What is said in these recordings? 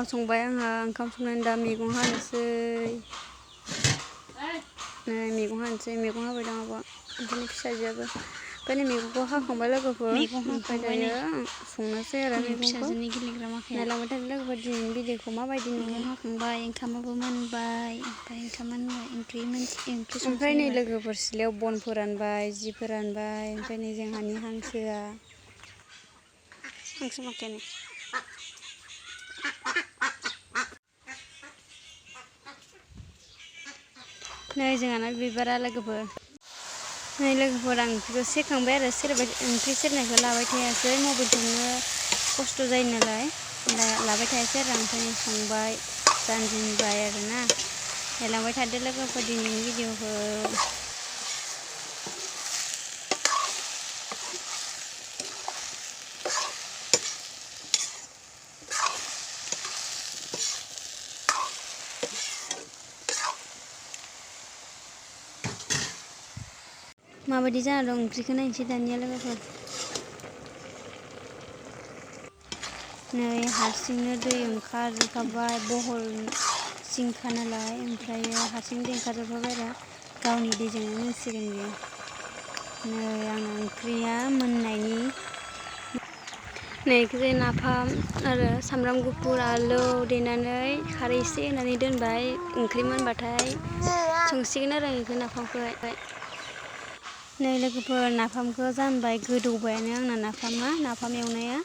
ओंखाम संबाय आंहा ओंखाम संनानै दा मैगं हानोसै मैगं हानोसै मैगं हाबाय दं आब'आ ओमफ्राय फिसाजोआबो ओमफ्राय मैगंखौ हाखांबाय लोगोफोर ओमफ्राय दायो संनोसै आरो मैगंखौ नायलांबाय थादो लोगोफोर दिनैनि भिडिअखौ माबायदि नुयो हाखांबाय ओंखामाबो मोनबाय ओमफ्राय ओंखाम मोनबाय ओंख्रि ओमफ्राय नै लोगोफोर सिलायाव बन फोरानबाय जि फोरानबाय ओमफ्राय नै जोंहानि हांसोआ हांसो माखायानो नै जोंहाना बिबारा लोगोफोर नै लोगोफोर आं ओंख्रिखौ सेरखांबाय आरो ओंख्रि सेरनायखौ लाबाय थायासै मबाइलजोंनो खस्थ' जायो नालाय लाबाय थायासै आरो ओमफ्राय संबाय जानजिनबाय आरोना नायलांबाय थादो लोगोफोर दिनैनि भिडिअखौ माबायदि जाना दं ओंख्रिखौ नायनोसै दानिया लोगोफोर नै हारसिंनो दै ओंखारजोबखाबाय बहल जिंखा नालाय ओमफ्राय हारसिं दै ओंखारजोबखाबाय आरो गावनि दैजोंनो मोनसिगोन बियो नै आंना ओंख्रिया मोननायनि नै ओंख्रि नाफाम आरो सामब्राम गुफुर आलु देनानै खारै एसे होनानै दोनबाय ओंख्रि मोनबाथाय संसिगोन आरो ओंख्रि नाफामखौहाय नै लोगोफोर नाफामखौ जानबाय गोदौबायानो आंना नाफाम एवनाया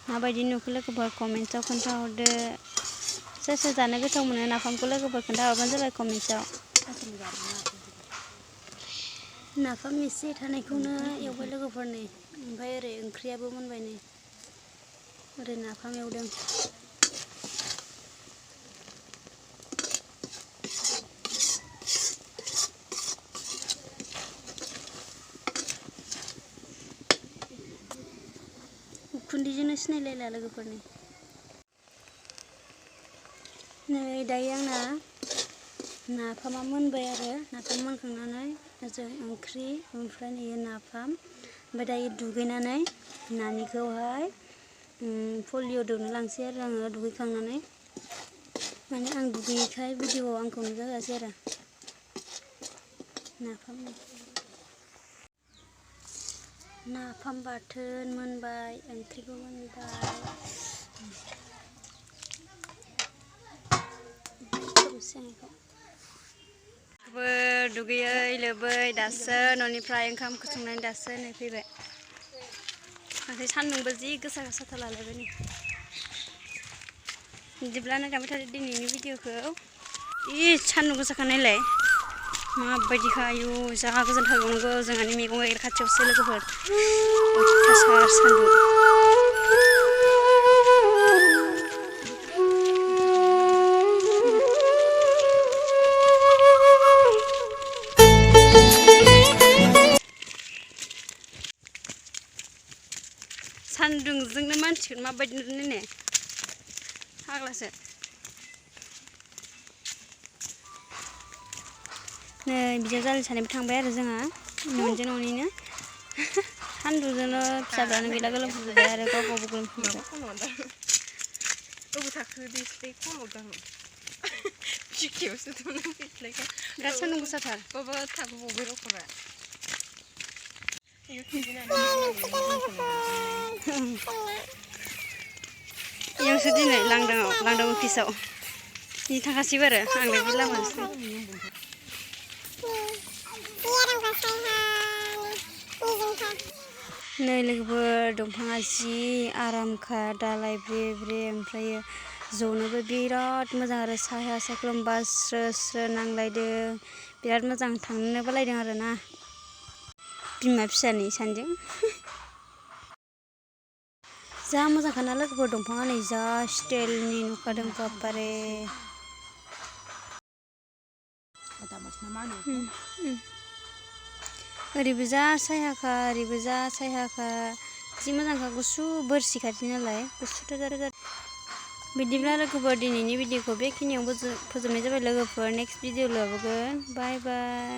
माबायदि नुखो लोगोफोर कमेन्ट्सआव खोन्थाहरदो सोर सोर जानो गोथाव मोनो नाफामखौ लोगोफोर खोन्थाहरबानो जाबाय कमेन्ट्सआव नाफाम एसे थानायखौनो एवबाय लोगोफोर नै ओमफ्राय ओरै ओंख्रियाबो मोनबाय नै ओरै नाफाम एवदों उखुन्दैजोंनो सिनायलायला लोगोफोरनि नै दायो आंना नाफामा मोनबाय आरो नाफाम मोनखांनानै ओजों ओंख्रि ओमफ्राय नै नाफाम ओमफ्राय दायो दुगैनानै नानिखौहाय पलिअ दौनो लांसै आरो आङो दुगैखांनानै माने आं दुगैयैखाय भिडिअआव आंखौ नुजाहोआसै आरो नाफाम बाथोन मोनबाय ओंख्रिबो मोनबाय दुगैयै लोबै दासो न'निफ्राय ओंखाम संनानै दासो नै फैबाय नाथाय सान्दुंबो जि गोसा गोसाथार लालायबाय नै बिदिब्ला नायलांबाय थादो दिनैनि भिडिअखौ सान्दुं गोसाखा नायलाय माबायदिखा आयु जा गोजान थाबावनांगौ जोंहानि मैगं गायग्रा खाथियावसो लोगोफोर अयथासार सान्दुं सान्दुंजोंनो मानसिखौ माबायदि नुदों ने फाग्लासो नै बिजावजालि सानैबो थांबाय आरो जोंहा न'निनो सान्दुंजोंनो फिसाफ्रानो गैला गोलोमफुजोब्बाय आरो गाव गावबो गोलोमफुजोब्बाय बिराद सान्दुं गोसाथार इयावसो दिनै लांदां अफिसाव नि थांखासिगौ आरो आंलाय बे लामायावसो नै लोगोफोर दंफाङा जि आरामखा दालाय ब्रे ब्रे ओमफ्राय जनोबो बिराद मोजां आरो साया सायख्लुम बार स्रो स्रो नांलायदों बिराद मोजां थांनो बालायदों आरोना बिमा फिसानि सानैजों जा मोजांखाना लोगोफोर दंफाङा नै जा स्टाइलनि नुखादों बाब्बारे ओरैबो जा सायाखा ओरैबो जा सायाखा जि मोजांखा गुसु बोरसि खाथि नालाय गुसु रोजा बिदिब्ला लोगोफोर दिनैनि भिडिअखौ बेखिनियावनो फोजोबनाय जाबाय लोगोफोर नेक्स्ट भिडिअ लाबोगोन बाय बाय